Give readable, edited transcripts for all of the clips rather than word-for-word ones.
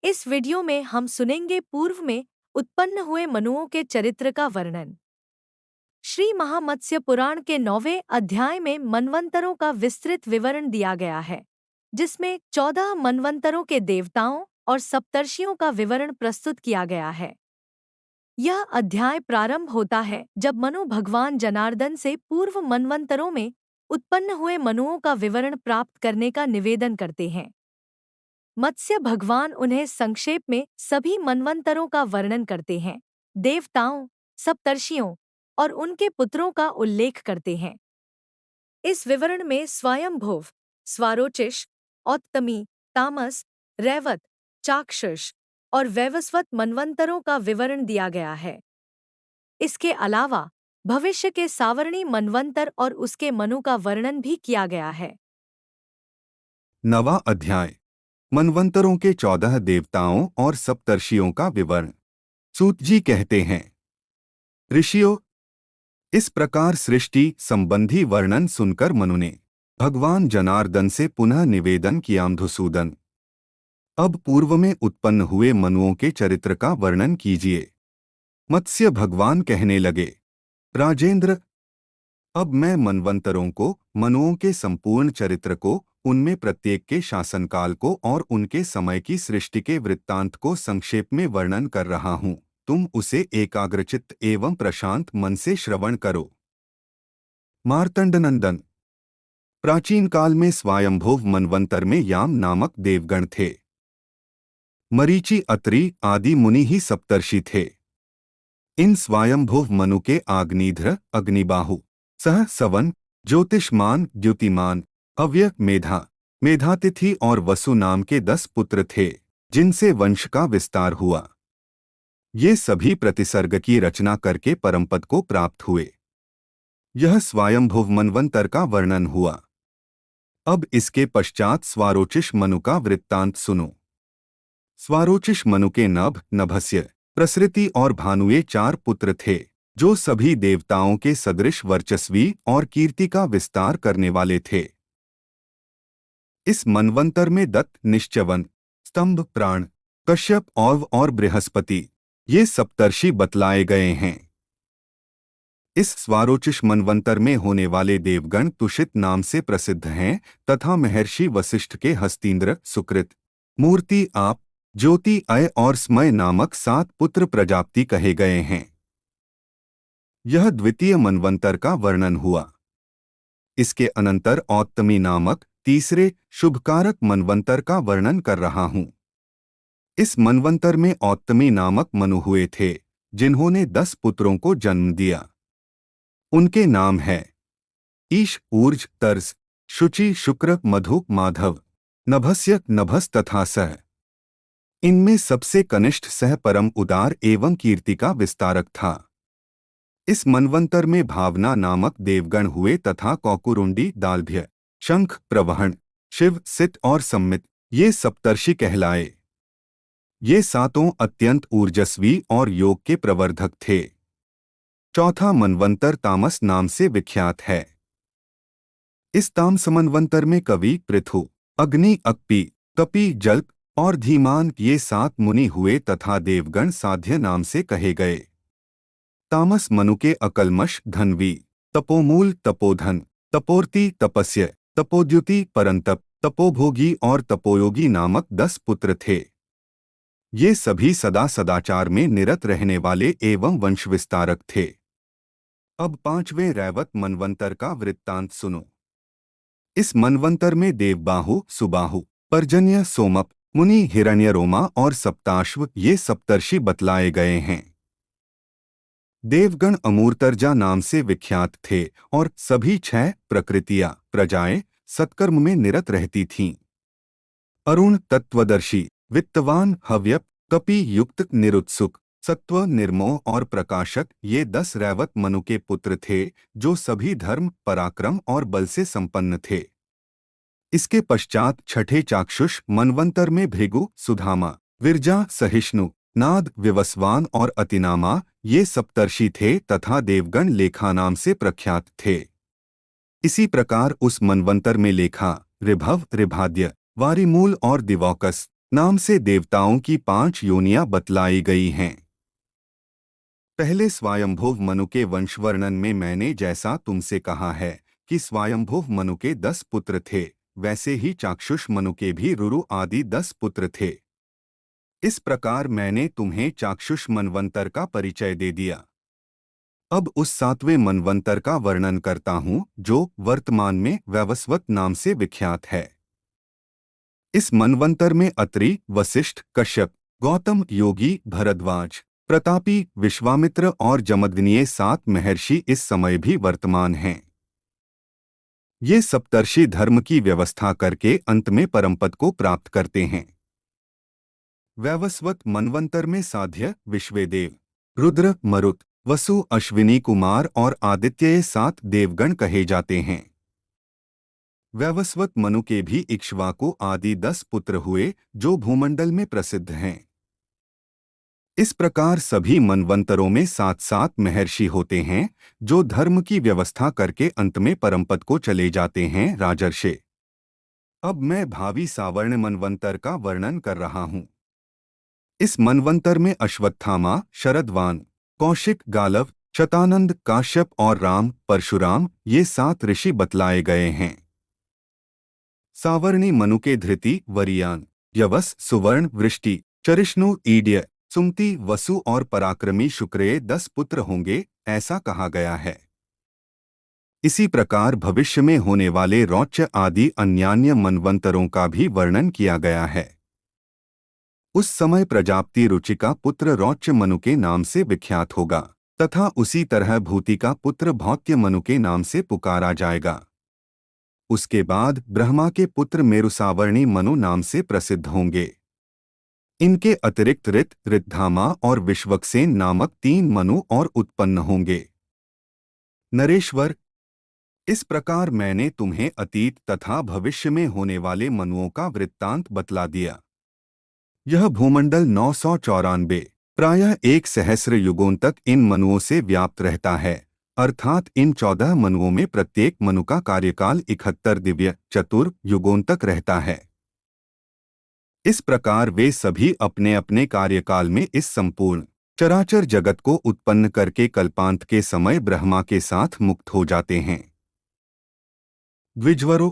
इस वीडियो में हम सुनेंगे पूर्व में उत्पन्न हुए मनुओं के चरित्र का वर्णन। श्री महामत्स्य पुराण के 9वें अध्याय में मनवंतरों का विस्तृत विवरण दिया गया है, जिसमें 14 मनवंतरों के देवताओं और सप्तर्षियों का विवरण प्रस्तुत किया गया है। यह अध्याय प्रारंभ होता है जब मनु भगवान जनार्दन से पूर्व मनवंतरों में उत्पन्न हुए मनुओं का विवरण प्राप्त करने का निवेदन करते हैं। मत्स्य भगवान उन्हें संक्षेप में सभी मनवंतरों का वर्णन करते हैं, देवताओं, सप्तर्षियों और उनके पुत्रों का उल्लेख करते हैं। इस विवरण में स्वयंभुव, स्वारोचिष, औत्तमी, तामस, रैवत, चाक्षुष और वैवस्वत मनवंतरों का विवरण दिया गया है। इसके अलावा भविष्य के सावर्णी मनवंतर और उसके मनु का वर्णन भी किया गया है। 9वां अध्याय मनवंतरों के 14 देवताओं और सप्तर्षियों का विवरण। सूत जी कहते हैं, ऋषियों, इस प्रकार सृष्टि संबंधी वर्णन सुनकर मनु ने भगवान जनार्दन से पुनः निवेदन किया, मधुसूदन, अब पूर्व में उत्पन्न हुए मनुओं के चरित्र का वर्णन कीजिए। मत्स्य भगवान कहने लगे, राजेंद्र, अब मैं मनवंतरों को, मनुओं के संपूर्ण चरित्र को, उनमें प्रत्येक के शासनकाल को और उनके समय की सृष्टि के वृत्तांत को संक्षेप में वर्णन कर रहा हूँ। तुम उसे एकाग्रचित्त एवं प्रशांत मन से श्रवण करो। मार्तंडनंदन, प्राचीन काल में स्वयंभुव मनवंतर में याम नामक देवगण थे। मरीचि, अत्रि आदि मुनि ही सप्तर्षि थे। इन स्वयंभुव मनु के आग्निध्र, अग्निबाहु, सह सवन, ज्योतिष्मान, द्युतिमान, अव्य, मेधा, मेधातिथि और वसु नाम के 10 पुत्र थे, जिनसे वंश का विस्तार हुआ। ये सभी प्रतिसर्ग की रचना करके परमपद को प्राप्त हुए। यह स्वयंभुव मनवंतर का वर्णन हुआ। अब इसके पश्चात स्वारोचिष मनु का वृत्तांत सुनो। स्वारोचिष मनु के नभ, नभस्य, प्रसृति और भानुए 4 पुत्र थे, जो सभी देवताओं के सदृश वर्चस्वी और कीर्ति का विस्तार करने वाले थे। इस मनवंतर में दत्त, निश्चवन, स्तंभ, प्राण, कश्यप, औव और बृहस्पति ये सप्तर्षि बतलाए गए हैं। इस स्वारोचिष मनवंतर में होने वाले देवगण तुषित नाम से प्रसिद्ध हैं तथा महर्षि वशिष्ठ के हस्तीन्द्र, सुकृत, मूर्ति, आप, ज्योति, अय और स्मय नामक 7 पुत्र प्रजापति कहे गए हैं। यह द्वितीय मनवंतर का वर्णन हुआ। इसके अनंतर औत्तमी नामक तीसरे शुभकारक मनवंतर का वर्णन कर रहा हूं। इस मनवंतर में औत्तमी नामक मनु हुए थे, जिन्होंने 10 पुत्रों को जन्म दिया। उनके नाम है ईश, ऊर्ज, तर्स, शुचि, शुक्र, मधु, माधव, नभस्य, नभस तथा सह। इनमें सबसे कनिष्ठ सह परम उदार एवं कीर्ति का विस्तारक था। इस मनवंतर में भावना नामक देवगण हुए तथा कौकुरुंडी, दालभ्य, शंख, प्रवहण, शिव, सित और सम्मित ये सप्तर्षि कहलाए। ये 7 अत्यंत ऊर्जस्वी और योग के प्रवर्धक थे। चौथा मनवंतर तामस नाम से विख्यात है। इस तामस मनवंतर में कवि, पृथु, अग्नि, अक्पी, कपि, जल्प और धीमान ये 7 मुनि हुए तथा देवगण साध्य नाम से कहे गए। तामस मनु के अकल्मष, धन्वी, तपोमूल, तपोधन, तपोर्ति, तपस्य, तपोद्युति, परंतप, तपोभोगी और तपोयोगी नामक 10 पुत्र थे। ये सभी सदा सदाचार में निरत रहने वाले एवं वंश विस्तारक थे। अब 5वें रैवत मनवंतर का वृत्तांत सुनो। इस मनवंतर में देवबाहु, सुबाहु, पर्जन्य, सोमप, मुनि, हिरण्यरोमा और सप्ताश्व ये सप्तर्षि बतलाए गए हैं। देवगण अमूर्तर्जा नाम से विख्यात थे और सभी 6 प्रकृतियां, प्रजाएं सत्कर्म में निरत रहती थीं। अरुण, तत्वदर्शी, वित्तवान, हव्यप, कपि, युक्त, निरुत्सुक, सत्व, निर्मोह और प्रकाशक ये 10 रैवत मनु के पुत्र थे, जो सभी धर्म, पराक्रम और बल से संपन्न थे। इसके पश्चात छठे चाक्षुष मनवंतर में भृगु, सुधामा, विरजा, सहिष्णु, नाद, विवस्वान और अतिनामा ये सप्तर्षि थे तथा देवगण लेखा नाम से प्रख्यात थे। इसी प्रकार उस मनवंतर में लेखा, ऋभव, ऋभाद्य, वारिमूल और दिवौकस नाम से देवताओं की 5 योनियां बतलाई गई हैं। पहले स्वयंभुव मनु के वंशवर्णन में मैंने जैसा तुमसे कहा है कि स्वयंभुव मनु के 10 पुत्र थे, वैसे ही चाक्षुष मनु के भी रुरु आदि 10 पुत्र थे। इस प्रकार मैंने तुम्हें चाक्षुष मनवंतर का परिचय दे दिया। अब उस 7वें मनवंतर का वर्णन करता हूँ जो वर्तमान में वैवस्वत नाम से विख्यात है। इस मनवंतर में अत्रि, वशिष्ठ, कश्यप, गौतम, योगी, भरद्वाज, प्रतापी, विश्वामित्र और जमदग्नि 7 महर्षि इस समय भी वर्तमान हैं। ये सप्तर्षि धर्म की व्यवस्था करके अंत में परमपद को प्राप्त करते हैं। वैवस्वत मनवंतर में साध्य, विश्वेदेव, रुद्र, मरुत, वसु, अश्विनी कुमार और आदित्य ये 7 देवगण कहे जाते हैं। वैवस्वत मनु के भी इक्ष्वाकु आदि 10 पुत्र हुए जो भूमंडल में प्रसिद्ध हैं। इस प्रकार सभी मनवंतरों में 7-7 महर्षि होते हैं जो धर्म की व्यवस्था करके अंत में परमपद को चले जाते हैं। राजर्षे, अब मैं भावी सावर्ण मनवंतर का वर्णन कर रहा हूँ। इस मनवंतर में अश्वत्थामा, शरदवान, कौशिक, गालव, शतानंद, काश्यप और राम, परशुराम ये 7 ऋषि बतलाए गए हैं। सावर्णी मनु के धृति, वरियान, यवस, सुवर्ण, वृष्टि, चरिष्णु, ईड्य, सुमति, वसु और पराक्रमी शुक्रेय 10 पुत्र होंगे, ऐसा कहा गया है। इसी प्रकार भविष्य में होने वाले रौच्य आदि अन्यान्य मनवंतरों का भी वर्णन किया गया है। उस समय प्रजापति रुचि का पुत्र रौच्य मनु के नाम से विख्यात होगा तथा उसी तरह भूति का पुत्र भौत्य मनु के नाम से पुकारा जाएगा। उसके बाद ब्रह्मा के पुत्र मेरुसावर्णी मनु नाम से प्रसिद्ध होंगे। इनके अतिरिक्त ऋत, ऋतधामा और विश्वक्सेन नामक 3 मनु और उत्पन्न होंगे। नरेश्वर, इस प्रकार मैंने तुम्हें अतीत तथा भविष्य में होने वाले मनुओं का वृत्तांत बतला दिया। यह भूमंडल 994 प्रायः 1 सहस्र युगों तक इन मनुओं से व्याप्त रहता है, अर्थात इन 14 मनुओं में प्रत्येक मनु का कार्यकाल 71 दिव्य चतुर युगों तक रहता है। इस प्रकार वे सभी अपने अपने कार्यकाल में इस संपूर्ण चराचर जगत को उत्पन्न करके कल्पांत के समय ब्रह्मा के साथ मुक्त हो जाते हैं। द्विजवरों,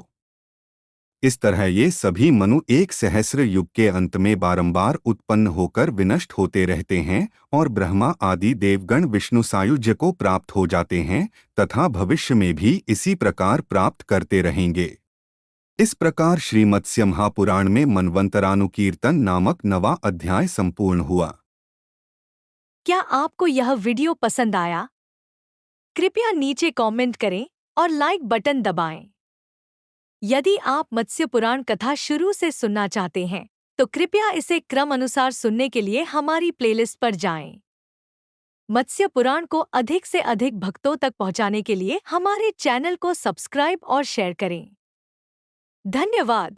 इस तरह ये सभी मनु 1 सहस्र युग के अंत में बारंबार उत्पन्न होकर विनष्ट होते रहते हैं और ब्रह्मा आदि देवगण विष्णु सायुज्य को प्राप्त हो जाते हैं तथा भविष्य में भी इसी प्रकार प्राप्त करते रहेंगे। इस प्रकार श्रीमत्स्य महापुराण में मनवंतरानुकीर्तन नामक 9वां अध्याय संपूर्ण हुआ। क्या आपको यह वीडियो पसंद आया? कृपया नीचे कमेंट करें और लाइक बटन दबाएं। यदि आप मत्स्य पुराण कथा शुरू से सुनना चाहते हैं तो कृपया इसे क्रम अनुसार सुनने के लिए हमारी प्लेलिस्ट पर जाएं। मत्स्य पुराण को अधिक से अधिक भक्तों तक पहुंचाने के लिए हमारे चैनल को सब्सक्राइब और शेयर करें। धन्यवाद।